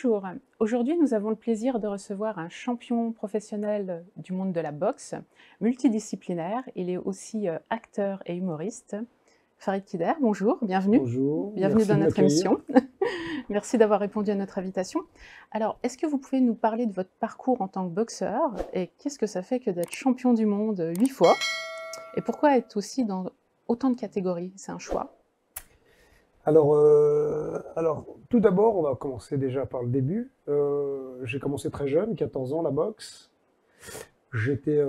Bonjour, aujourd'hui nous avons le plaisir de recevoir un champion professionnel du monde de la boxe, multidisciplinaire. Il est aussi acteur et humoriste. Farid Kider, bonjour, bienvenue. Bonjour, Bienvenue merci dans de notre m'accueillir. émission. Merci d'avoir répondu à notre invitation. Alors, est-ce que vous pouvez nous parler de votre parcours en tant que boxeur et qu'est-ce que ça fait que d'être champion du monde 8 fois? Et pourquoi être aussi dans autant de catégories? C'est un choix? Alors, tout d'abord, on va commencer déjà par le début. J'ai commencé très jeune, 14 ans, la boxe. J'étais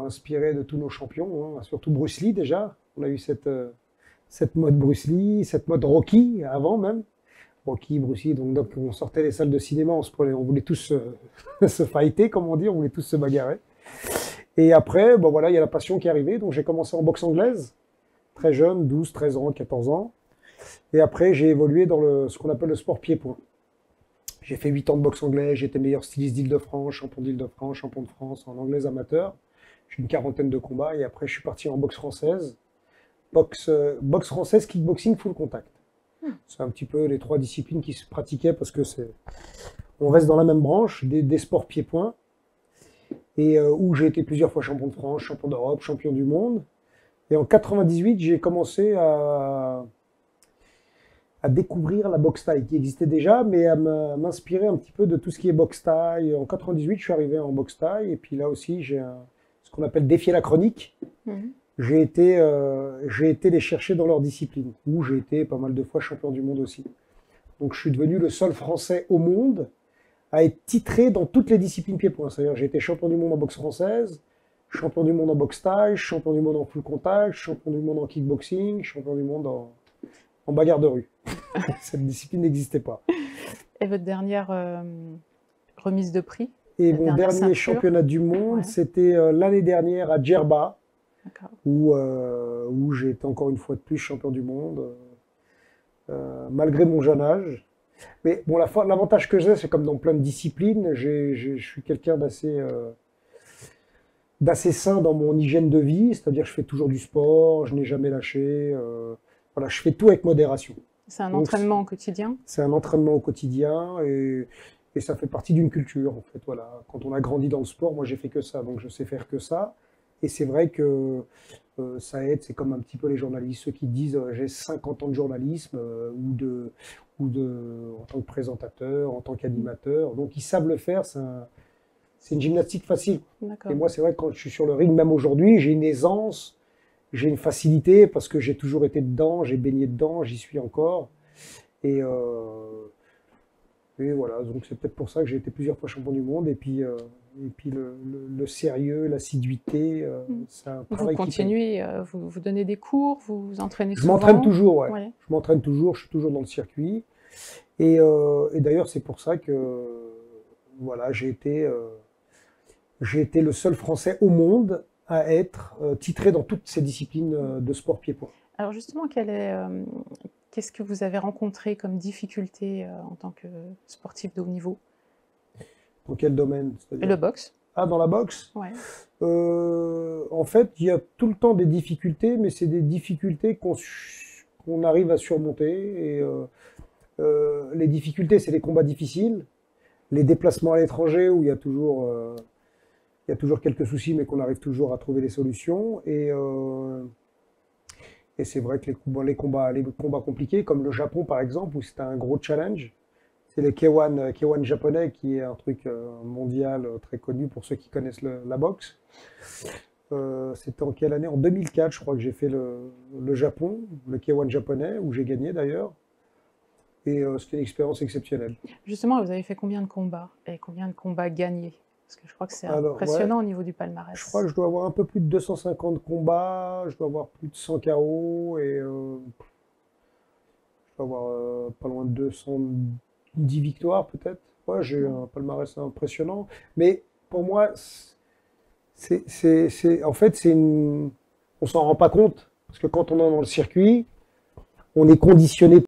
inspiré de tous nos champions, hein, surtout Bruce Lee déjà. On a eu cette mode Bruce Lee, cette mode Rocky avant même. Rocky, Bruce Lee, donc on sortait des salles de cinéma, on voulait tous se fighter, comme on dit, on voulait tous se bagarrer. Et après, bon voilà, il y a la passion qui est arrivée, donc j'ai commencé en boxe anglaise, très jeune, 12, 13 ans, 14 ans. Et après, j'ai évolué dans ce qu'on appelle le sport pied-point. J'ai fait 8 ans de boxe anglaise, j'étais meilleur styliste d'Île-de-France, champion d'Île-de-France, champion de France en anglaise amateur. J'ai une quarantaine de combats et après, je suis parti en boxe française. Boxe française, kickboxing, full contact. C'est un petit peu les trois disciplines qui se pratiquaient parce que on reste dans la même branche, des sports pied-point. Et où j'ai été plusieurs fois champion de France, champion d'Europe, champion du monde. Et en 98, j'ai commencé à découvrir la boxe thaï qui existait déjà, mais à m'inspirer un petit peu de tout ce qui est boxe thaï. En 98, je suis arrivé en boxe thaï, et puis là aussi, j'ai ce qu'on appelle défier la chronique. J'ai été les chercher dans leur discipline, où j'ai été pas mal de fois champion du monde aussi. Donc je suis devenu le seul Français au monde à être titré dans toutes les disciplines pied-point. C'est-à-dire j'ai été champion du monde en boxe française, champion du monde en boxe thaï, champion du monde en full contact, champion du monde en kickboxing, champion du monde en bagarre de rue. Cette discipline n'existait pas. Et votre dernière remise de prix? Et mon dernier championnat du monde, c'était l'année dernière à Djerba, où j'ai été encore une fois de plus champion du monde, malgré mon jeune âge. Mais bon, l'avantage que j'ai, c'est comme dans plein de disciplines, je suis quelqu'un d'assez sain dans mon hygiène de vie, c'est-à-dire je fais toujours du sport, je n'ai jamais lâché, voilà, je fais tout avec modération. C'est un entraînement au quotidien? C'est un entraînement au quotidien et ça fait partie d'une culture en fait. Voilà. Quand on a grandi dans le sport, moi j'ai fait que ça, donc je sais faire que ça. Et c'est vrai que ça aide, c'est comme un petit peu les journalistes, ceux qui disent j'ai 50 ans de journalisme en tant que présentateur, en tant qu'animateur. Donc ils savent le faire, c'est une gymnastique facile. Et moi c'est vrai que quand je suis sur le ring, même aujourd'hui, j'ai une aisance. J'ai une facilité parce que j'ai toujours été dedans, j'ai baigné dedans, j'y suis encore. Et voilà, donc c'est peut-être pour ça que j'ai été plusieurs fois champion du monde. Et puis le sérieux, l'assiduité, c'est un travail. Vous continuez, vous donnez des cours, vous vous entraînez souvent? Je m'entraîne toujours, ouais. Je m'entraîne toujours, je suis toujours dans le circuit. Et d'ailleurs, c'est pour ça que voilà, j'ai été le seul Français au monde à être titré dans toutes ces disciplines de sport pied-point. Alors justement, qu'est-ce que vous avez rencontré comme difficulté en tant que sportif de haut niveau? Dans quel domaine? Le boxe. Ah, dans la boxe? Ouais. En fait, il y a tout le temps des difficultés, mais c'est des difficultés qu'on arrive à surmonter. Et les difficultés, c'est les combats difficiles, les déplacements à l'étranger où il y a toujours quelques soucis, mais qu'on arrive toujours à trouver des solutions. Et c'est vrai que les combats compliqués, comme le Japon par exemple, où c'était un gros challenge, c'est les K1 japonais, qui est un truc mondial très connu pour ceux qui connaissent la boxe. C'était en quelle année? En 2004, je crois que j'ai fait le Japon, le K1 japonais, où j'ai gagné d'ailleurs. Et c'était une expérience exceptionnelle. Justement, vous avez fait combien de combats? Et combien de combats gagnés? Parce que je crois que c'est impressionnant au niveau du palmarès. Je crois que je dois avoir un peu plus de 250 combats, je dois avoir plus de 100 KO et je dois avoir pas loin de 210 victoires peut-être. Ouais, j'ai un palmarès impressionnant. Mais pour moi, en fait, on s'en rend pas compte. Parce que quand on est dans le circuit, on est conditionné